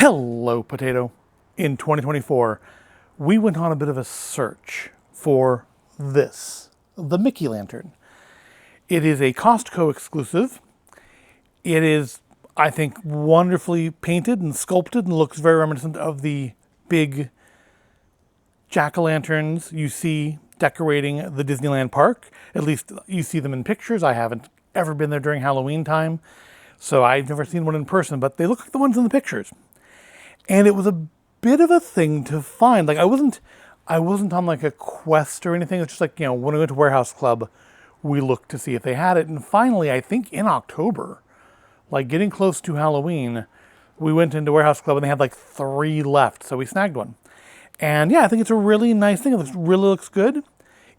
Hello, Potato. In 2024, we went on a bit of a search for this, the Mickey-Lantern. It is a Costco exclusive. It is, I think, wonderfully painted and sculpted and looks very reminiscent of the big jack-o'-lanterns you see decorating the Disneyland park. At least you see them in pictures. I haven't ever been there during Halloween time, so I've never seen one in person, but they look like the ones in the pictures. And it was a bit of a thing to find. Like I wasn't on like a quest or anything. It's just like, when we went to Warehouse Club, we looked to see if they had it. And finally, I think in October, like getting close to Halloween, we went into Warehouse Club and they had like 3 left. So we snagged one. And yeah, I think it's a really nice thing. It really looks good.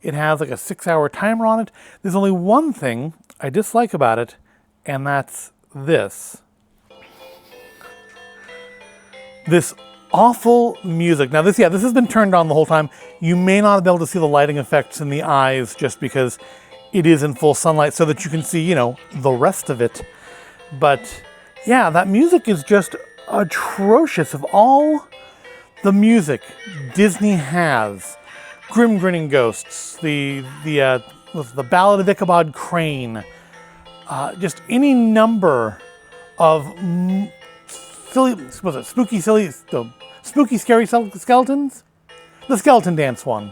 It has like a 6-hour timer on it. There's only one thing I dislike about it, and that's this. This awful music. Now this has been turned on the whole time. You may not be able to see the lighting effects in the eyes just because it is in full sunlight so that you can see, the rest of it. But yeah, that music is just atrocious. Of all the music Disney has, Grim Grinning Ghosts, the Ballad of Ichabod Crane, just any number of spooky scary skeletons? The Skeleton Dance one.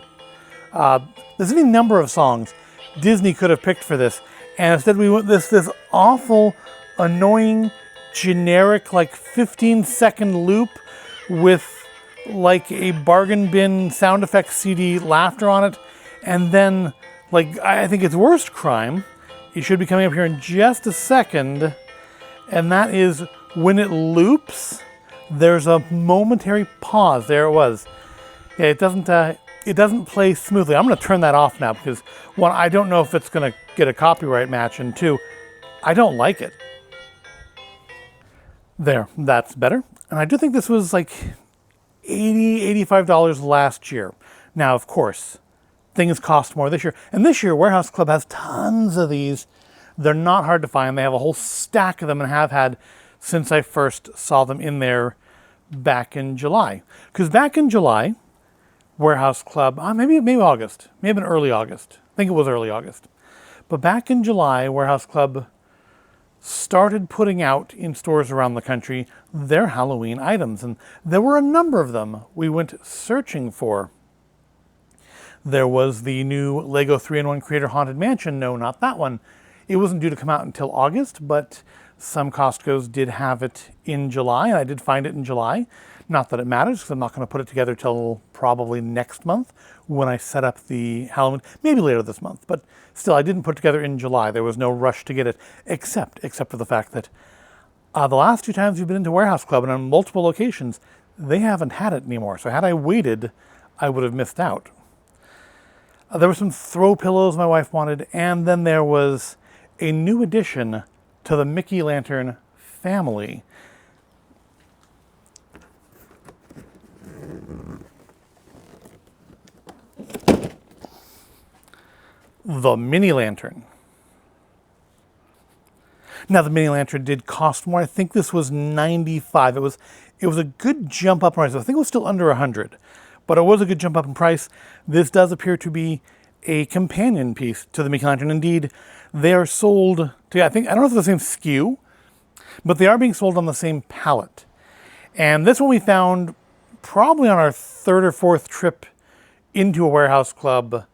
There's any number of songs Disney could have picked for this, and instead we went this awful, annoying, generic, like 15-second loop with like a bargain bin sound effects CD laughter on it, and then, like, I think its worst crime, it should be coming up here in just a second, and that is when it loops, there's a momentary pause. There it was. Yeah, it doesn't play smoothly. I'm going to turn that off now because, 1, I don't know if it's going to get a copyright match, and 2, I don't like it. There, that's better. And I do think this was like $80, $85 last year. Now, of course, things cost more this year. And this year, Warehouse Club has tons of these. They're not hard to find. They have a whole stack of them and have had since I first saw them in there back in July. Because back in July, Warehouse Club, maybe August, maybe early August. I think it was early August. But back in July, Warehouse Club started putting out in stores around the country their Halloween items. And there were a number of them we went searching for. There was the new Lego 3-in-1 Creator Haunted Mansion. No, not that one. It wasn't due to come out until August, but some Costco's did have it in July, and I did find it in July. Not that it matters, because I'm not going to put it together till probably next month when I set up the Halloween, maybe later this month. But still, I didn't put it together in July. There was no rush to get it, except for the fact that the last 2 times we've been into Warehouse Club and on multiple locations, they haven't had it anymore. So had I waited, I would have missed out. There were some throw pillows my wife wanted, and then there was a new addition to the Mickey-Lantern family. The Minnie-Lantern. Now, the Minnie-Lantern did cost more. I think this was $95. It was a good jump up in price. I think it was still under $100, but it was a good jump up in price. This does appear to be a companion piece to the Mickey-Lantern. Indeed, they are sold to, I don't know if it's the same SKU, but they are being sold on the same pallet. And this one we found probably on our 3rd or 4th trip into a Warehouse Club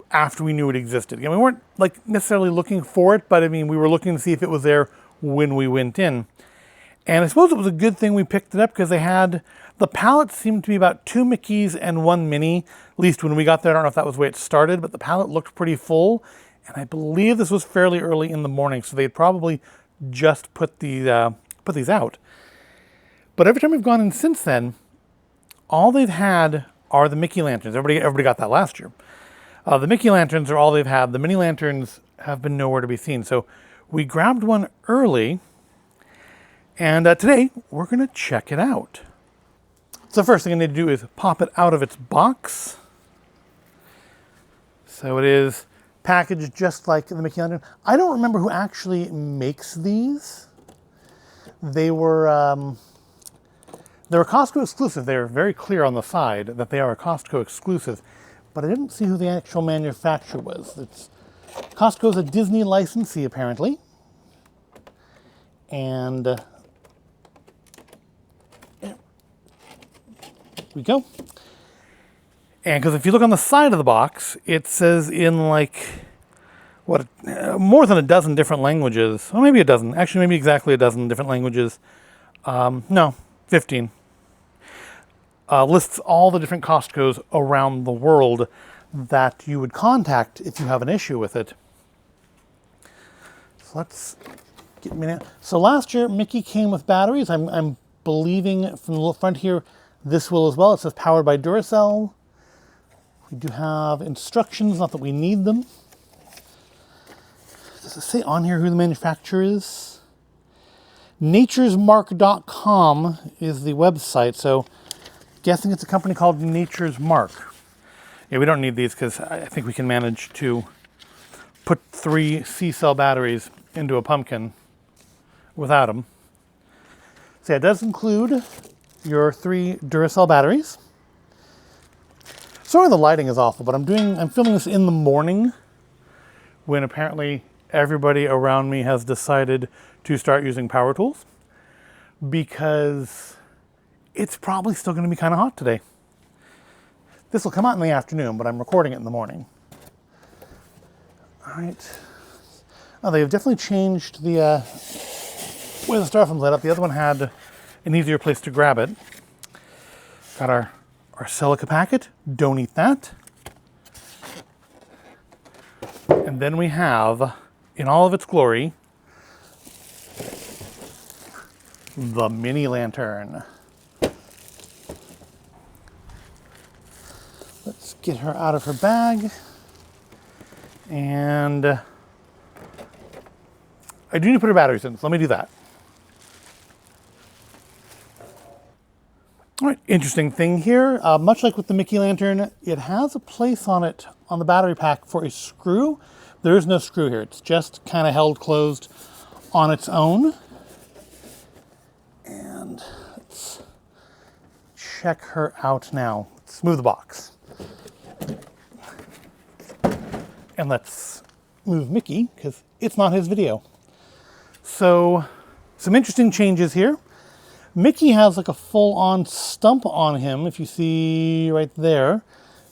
after we knew it existed. We weren't like necessarily looking for it, but we were looking to see if it was there when we went in. And I suppose it was a good thing we picked it up because the pallet seemed to be about 2 Mickeys and 1 Minnie. At least when we got there, I don't know if that was the way it started, but the pallet looked pretty full. And I believe this was fairly early in the morning, so they had probably just put these out. But every time we've gone in since then, all they've had are the Mickey-Lanterns. Everybody got that last year. The Mickey-Lanterns are all they've had. The Minnie-Lanterns have been nowhere to be seen. So we grabbed one early, and today we're going to check it out. So the first thing I need to do is pop it out of its box. So it is packaged just like the Mickey-Lantern. I don't remember who actually makes these. They were They're a Costco exclusive. They're very clear on the side that they are a Costco exclusive, but I didn't see who the actual manufacturer was. Costco's a Disney licensee, apparently. And here we go. And because if you look on the side of the box, it says in like, what, more than a dozen different languages. Well, maybe a dozen. Actually, maybe exactly a dozen different languages. No, 15. Lists all the different Costco's around the world that you would contact if you have an issue with it. So let's get Minnie. So last year, Mickey came with batteries. I'm believing from the front here, this will as well. It says powered by Duracell. We do have instructions, not that we need them. Does it say on here who the manufacturer is? naturesmark.com is the website, so guessing it's a company called Nature's Mark. Yeah, we don't need these because I think we can manage to put 3 C-cell batteries into a pumpkin without them. So yeah, it does include your 3 Duracell batteries. Sorry the lighting is awful, but I'm filming this in the morning when apparently everybody around me has decided to start using power tools because it's probably still going to be kind of hot today. This will come out in the afternoon, but I'm recording it in the morning. All right. Oh, they've definitely changed the way the styrofoam's lit up. The other one had an easier place to grab it. Got our silica packet. Don't eat that. And then we have, in all of its glory, the Minnie-Lantern. Let's get her out of her bag. And I do need to put her batteries in, so let me do that. All right, interesting thing here. Much like with the Mickey Lantern, it has a place on it, on the battery pack, for a screw. There is no screw here. It's just kind of held closed on its own. And let's check her out now. Let's move the box. And let's move Mickey, because it's not his video. So, some interesting changes here. Mickey has like a full-on stump on him, if you see right there.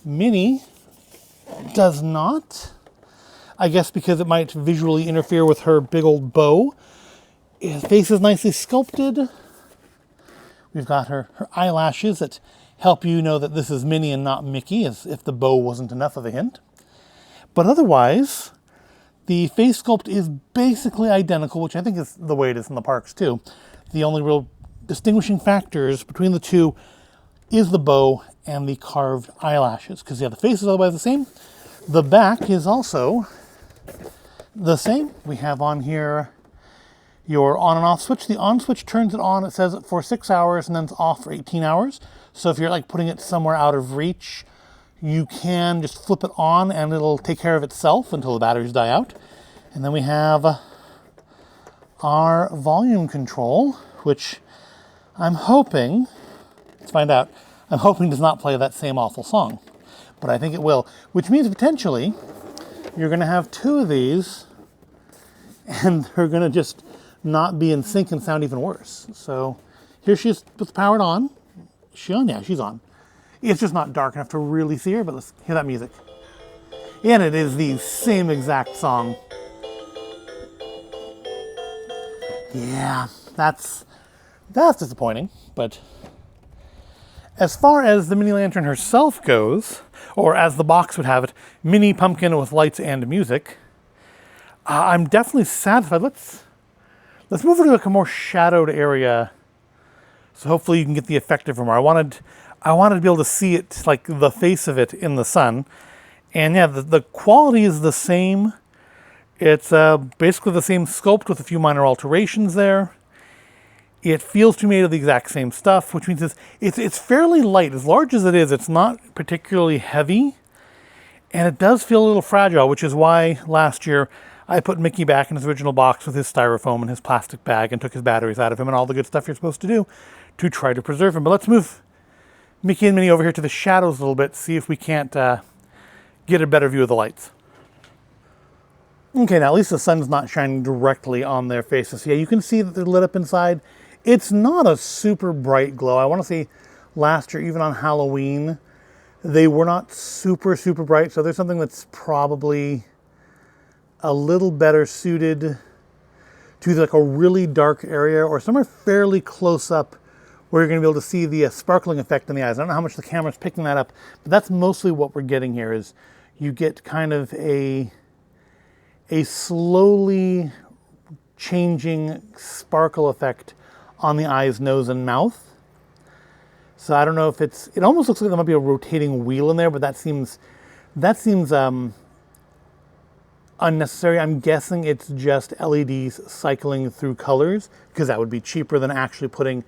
Minnie does not. I guess because it might visually interfere with her big old bow. His face is nicely sculpted. We've got her eyelashes that help you know that this is Minnie and not Mickey, as if the bow wasn't enough of a hint. But otherwise, the face sculpt is basically identical, which I think is the way it is in the parks too. The only real distinguishing factors between the two is the bow and the carved eyelashes, because yeah, the face is otherwise the same. The back is also the same. We have on here your on and off switch. The on switch turns it on, it says it for 6 hours, and then it's off for 18 hours. So if you're like putting it somewhere out of reach, you can just flip it on and it'll take care of itself until the batteries die out. And then we have our volume control, which I'm hoping, let's find out, I'm hoping does not play that same awful song. But I think it will, which means potentially you're going to have 2 of these and they're going to just not be in sync and sound even worse. So here she is, it's powered on. Is she on? Yeah, she's on. It's just not dark enough to really see her, but let's hear that music. And it is the same exact song. Yeah, that's disappointing, but as far as the Minnie-Lantern herself goes, or as the box would have it, Minnie Pumpkin with Lights and Music, I'm definitely satisfied. Let's move her to like a more shadowed area, so hopefully you can get the effective from her. I wanted to be able to see it, like the face of it in the sun, and yeah, the quality is the same. It's basically the same sculpt with a few minor alterations there. It feels to be made of the exact same stuff, which means it's fairly light. As large as it is, it's not particularly heavy, and it does feel a little fragile, which is why last year I put Mickey back in his original box with his styrofoam and his plastic bag and took his batteries out of him and all the good stuff you're supposed to do to try to preserve them. But let's move Mickey and Minnie over here to the shadows a little bit, see if we can't get a better view of the lights. Okay, now at least the sun's not shining directly on their faces. Yeah, you can see that they're lit up inside. It's not a super bright glow. I want to say last year, even on Halloween, they were not super, super bright. So there's something that's probably a little better suited to like a really dark area or somewhere fairly close up where you're going to be able to see the sparkling effect in the eyes. I don't know how much the camera's picking that up, but that's mostly what we're getting here is you get kind of a slowly changing sparkle effect on the eyes, nose, and mouth. So I don't know if it almost looks like there might be a rotating wheel in there, but that seems unnecessary. I'm guessing it's just LEDs cycling through colors because that would be cheaper than actually putting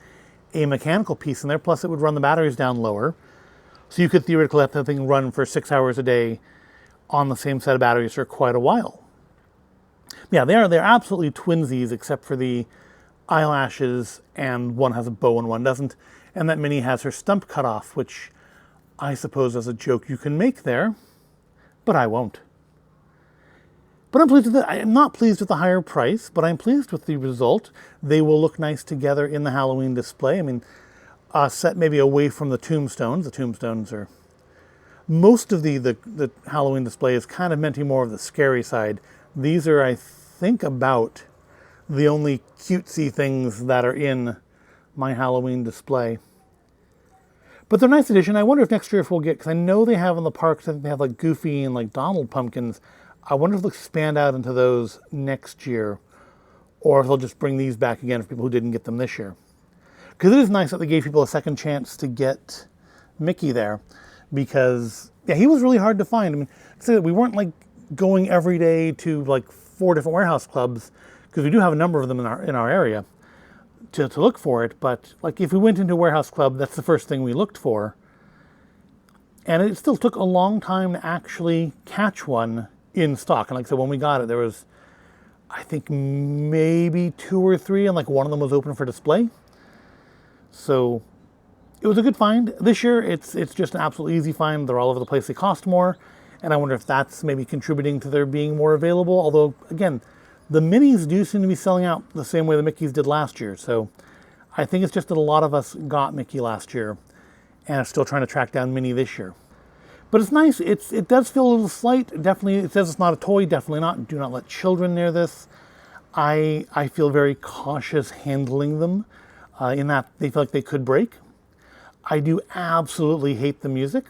a mechanical piece in there. Plus it would run the batteries down lower. So you could theoretically have the thing run for 6 hours a day on the same set of batteries for quite a while. Yeah, they're absolutely twinsies except for the eyelashes, and one has a bow and one doesn't. And that Minnie has her stump cut off, which I suppose is a joke you can make there, but I won't. But I'm pleased with it. I'm not pleased with the higher price, but I'm pleased with the result. They will look nice together in the Halloween display. I mean, set maybe away from the tombstones. The tombstones are... Most of the Halloween display is kind of meant to be more of the scary side. These are, I think, about the only cutesy things that are in my Halloween display. But they're a nice addition. I wonder if next year if we'll get, because I know they have in the parks, I think they have like Goofy and like Donald pumpkins. I wonder if they'll expand out into those next year, or if they'll just bring these back again for people who didn't get them this year. Because it is nice that they gave people a second chance to get Mickey there, because yeah, he was really hard to find. I mean, say that we weren't like going every day to like 4 different warehouse clubs, because we do have a number of them in our area to look for it. But like if we went into a warehouse club, that's the first thing we looked for. And it still took a long time to actually catch one in stock. And like I said, when we got it, there was, I think maybe 2 or 3, and like one of them was open for display. So it was a good find. This year, it's just an absolutely easy find. They're all over the place. They cost more. And I wonder if that's maybe contributing to their being more available. Although, again, the Minis do seem to be selling out the same way the Mickeys did last year. So I think it's just that a lot of us got Mickey last year and are still trying to track down Minnie this year. But it's nice. It does feel a little slight. Definitely, it says it's not a toy. Definitely not. Do not let children near this. I feel very cautious handling them in that they feel like they could break. I do absolutely hate the music.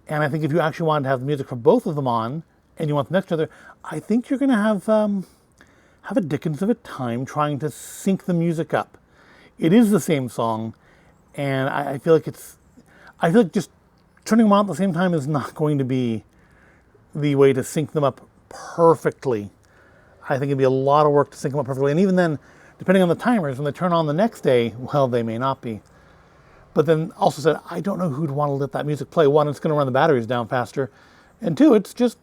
And I think if you actually wanted to have the music for both of them on, and you want them next to each other, I think you're going to have a dickens of a time trying to sync the music up. It is the same song, and I feel like just turning them on at the same time is not going to be the way to sync them up perfectly. I think it'd be a lot of work to sync them up perfectly. And even then, depending on the timers, when they turn on the next day, well, they may not be. But then also said, I don't know who'd want to let that music play. One, it's going to run the batteries down faster. And two, it's just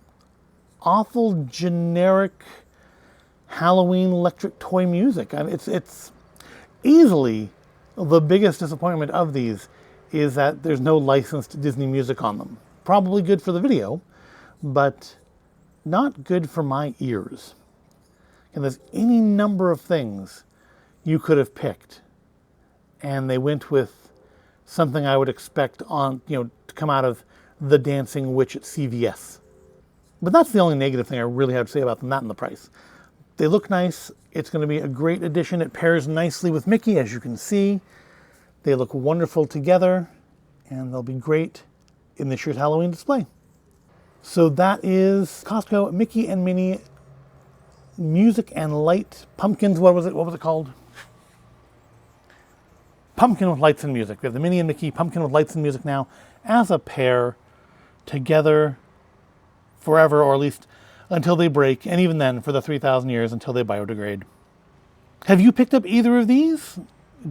awful generic Halloween electric toy music. I mean, it's easily the biggest disappointment of these is that there's no licensed Disney music on them. Probably good for the video, but not good for my ears. And there's any number of things you could have picked, and they went with something I would expect to come out of the Dancing Witch at CVS. But that's the only negative thing I really have to say about them, that and the price. They look nice. It's going to be a great addition. It pairs nicely with Mickey, as you can see. They look wonderful together, and they'll be great in this year's Halloween display. So that is Costco Mickey and Minnie Music and Light Pumpkins. What was it called? Pumpkin with Lights and Music. We have the Minnie and Mickey Pumpkin with Lights and Music now as a pair together forever, or at least until they break, and even then for the 3,000 years until they biodegrade. Have you picked up either of these?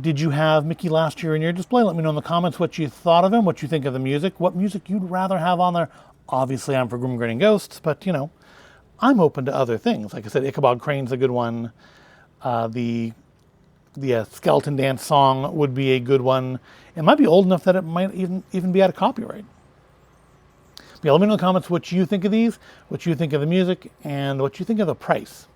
Did you have Mickey last year in your display? Let me know in the comments what you thought of him, what you think of the music, what music you'd rather have on there. Obviously, I'm for Grim Grinning Ghosts, but, I'm open to other things. Like I said, Ichabod Crane's a good one. The The skeleton dance song would be a good one. It might be old enough that it might even be out of copyright. But yeah, let me know in the comments what you think of these, what you think of the music, and what you think of the price.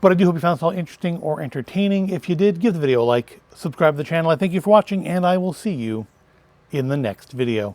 But I do hope you found this all interesting or entertaining. If you did, give the video a like, subscribe to the channel. I thank you for watching, and I will see you in the next video.